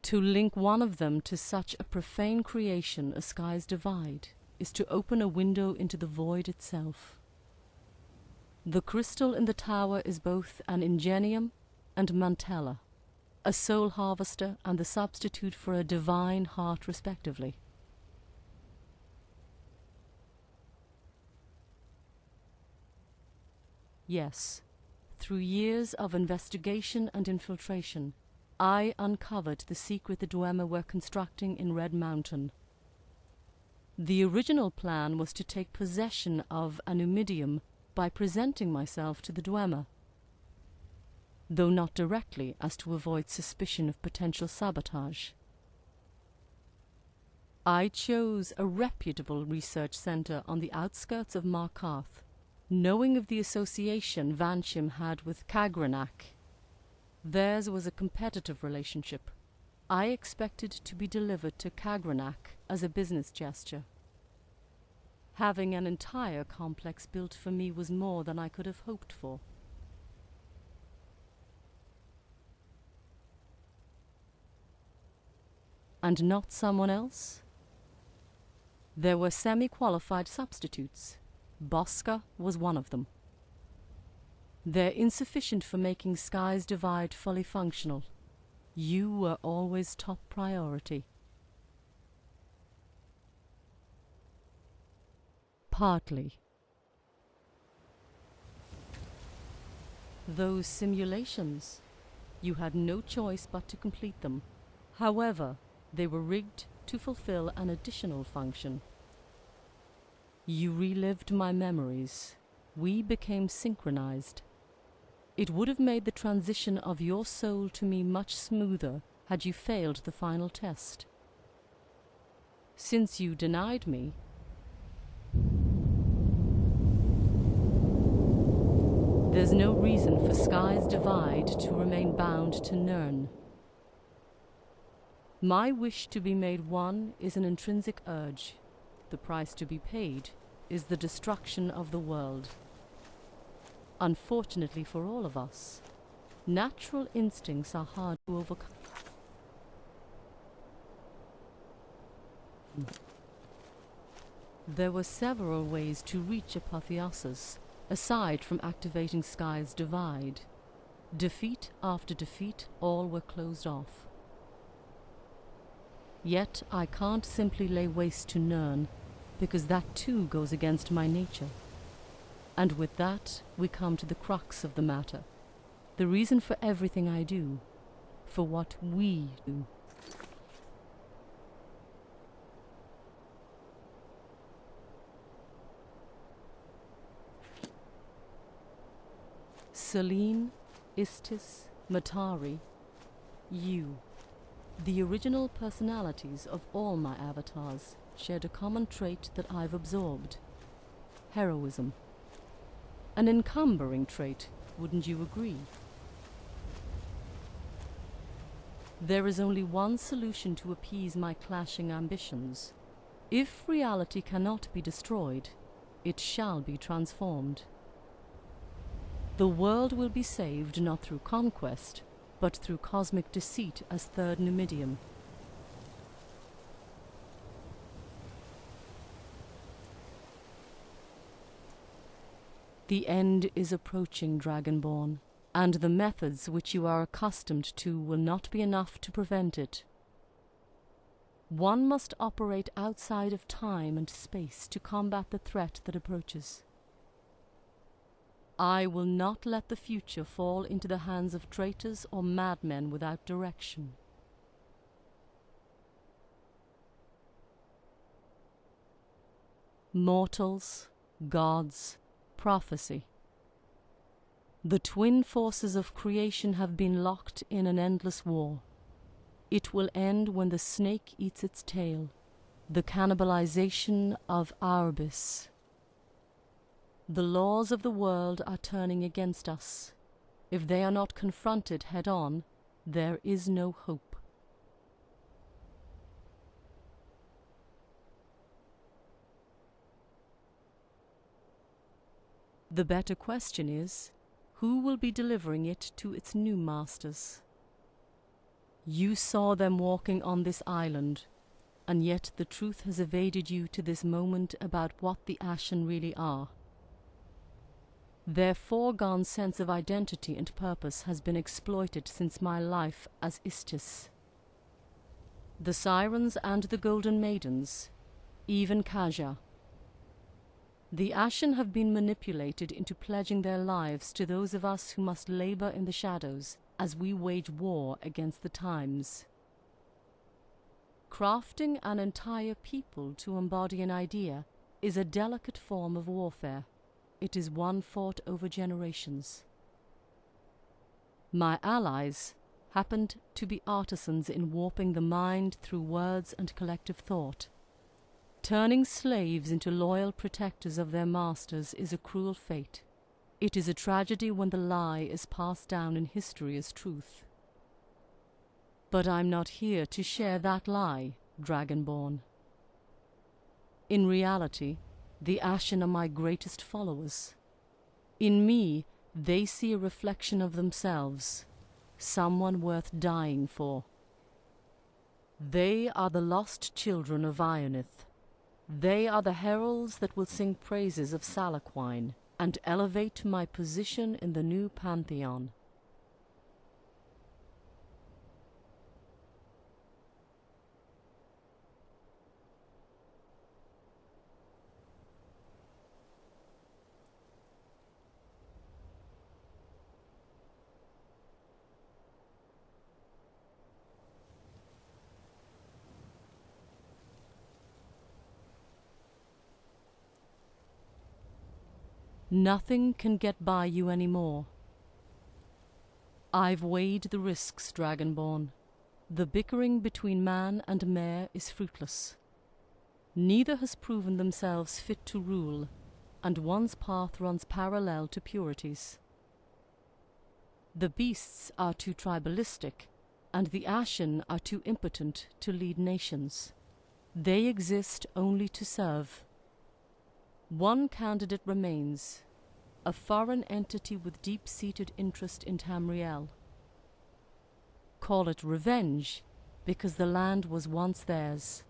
To link one of them to such a profane creation as skies divide is to open a window into the void itself. The crystal in the tower is both an ingenium and mantella, a soul harvester and the substitute for a divine heart respectively. Yes, through years of investigation and infiltration, I uncovered the secret the Dwemer were constructing in Red Mountain. The original plan was to take possession of a numidium by presenting myself to the Dwemer, though not directly as to avoid suspicion of potential sabotage. I chose a reputable research center on the outskirts of Markarth, knowing of the association Vanshim had with Kagrenac. Theirs was a competitive relationship. I expected to be delivered to Kagrenac as a business gesture. Having an entire complex built for me was more than I could have hoped for. And not someone else? There were semi-qualified substitutes. Bosca was one of them. They're insufficient for making Skies Divide fully functional. You were always top priority. Partly. Those simulations, you had no choice but to complete them. However, they were rigged to fulfill an additional function. You relived my memories. We became synchronized. It would have made the transition of your soul to me much smoother had you failed the final test. Since you denied me, there's no reason for Skies Divide to remain bound to Nirn. My wish to be made one is an intrinsic urge. The price to be paid is the destruction of the world. Unfortunately for all of us, natural instincts are hard to overcome. There were several ways to reach apotheosis, aside from activating Skies Divide. Defeat after defeat, all were closed off. Yet I can't simply lay waste to Nirn, because that too goes against my nature. And with that, we come to the crux of the matter. The reason for everything I do. For what we do. Selene, Istis, Matari, you. The original personalities of all my avatars shared a common trait that I've absorbed. Heroism. An encumbering trait, wouldn't you agree? There is only one solution to appease my clashing ambitions. If reality cannot be destroyed, it shall be transformed. The world will be saved not through conquest, but through cosmic deceit as third numidium. The end is approaching, Dragonborn, and the methods which you are accustomed to will not be enough to prevent it. One must operate outside of time and space to combat the threat that approaches. I will not let the future fall into the hands of traitors or madmen without direction. Mortals, gods, prophecy. The twin forces of creation have been locked in an endless war. It will end when the snake eats its tail, the cannibalization of Arbis. The laws of the world are turning against us. If they are not confronted head-on, there is no hope. The better question is, who will be delivering it to its new masters? You saw them walking on this island, and yet the truth has evaded you to this moment about what the Ashen really are. Their foregone sense of identity and purpose has been exploited since my life as Istis. The Sirens and the Golden Maidens, even Kaja. The Ashen have been manipulated into pledging their lives to those of us who must labor in the shadows as we wage war against the times. Crafting an entire people to embody an idea is a delicate form of warfare. It is one fought over generations. My allies happened to be artisans in warping the mind through words and collective thought. Turning slaves into loyal protectors of their masters is a cruel fate. It is a tragedy when the lie is passed down in history as truth. But I'm not here to share that lie, Dragonborn. In reality, the Ashen are my greatest followers. In me, they see a reflection of themselves, someone worth dying for. They are the lost children of Ionith. They are the heralds that will sing praises of Salaquine and elevate my position in the new pantheon. Nothing can get by you anymore. I've weighed the risks, Dragonborn. The bickering between man and mare is fruitless. Neither has proven themselves fit to rule, and one's path runs parallel to purity's. The beasts are too tribalistic, and the Ashen are too impotent to lead nations. They exist only to serve. One candidate remains, a foreign entity with deep-seated interest in Tamriel. Call it revenge, because the land was once theirs.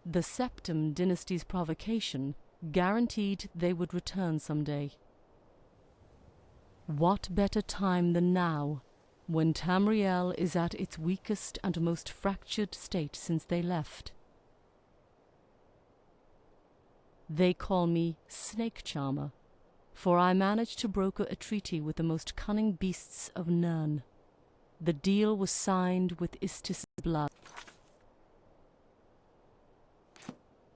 The Septim dynasty's provocation guaranteed they would return someday. What better time than now, when Tamriel is at its weakest and most fractured state since they left? They call me Snake Charmer, for I managed to broker a treaty with the most cunning beasts of Nirn. The deal was signed with Istis' blood.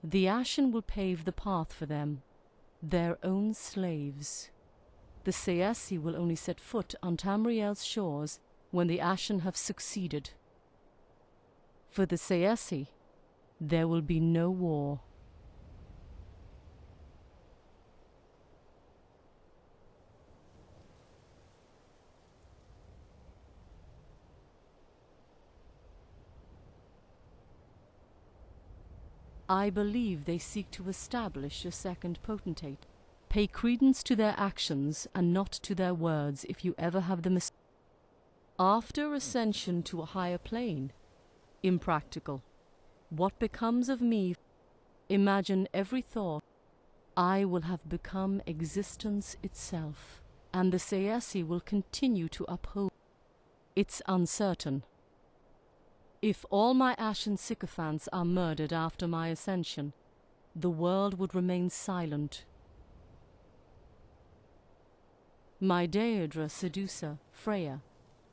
The Ashen will pave the path for them, their own slaves. The Saessi will only set foot on Tamriel's shores when the Ashen have succeeded. For the Saessi, there will be no war. I believe they seek to establish a second potentate. Pay credence to their actions and not to their words if you ever have them. After ascension to a higher plane, impractical. What becomes of me? Imagine every thought. I will have become existence itself, and the Saessi will continue to uphold. It's uncertain. If all my Ashen sycophants are murdered after my ascension, the world would remain silent. My Daedra seducer, Freya,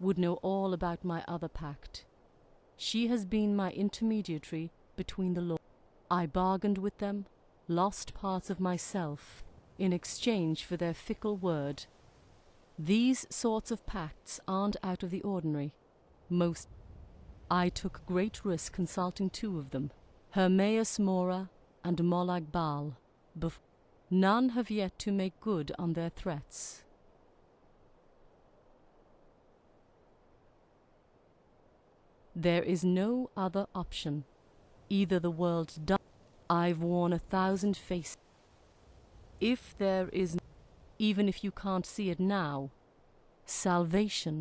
would know all about my other pact. She has been my intermediary between the lords. I bargained with them, lost parts of myself, in exchange for their fickle word. These sorts of pacts aren't out of the ordinary. I took great risk consulting two of them, Hermaeus Mora and Molag Bal. None have yet to make good on their threats. There is no other option. Either the world dies. I've worn 1,000 faces. If there is, even if you can't see it now, salvation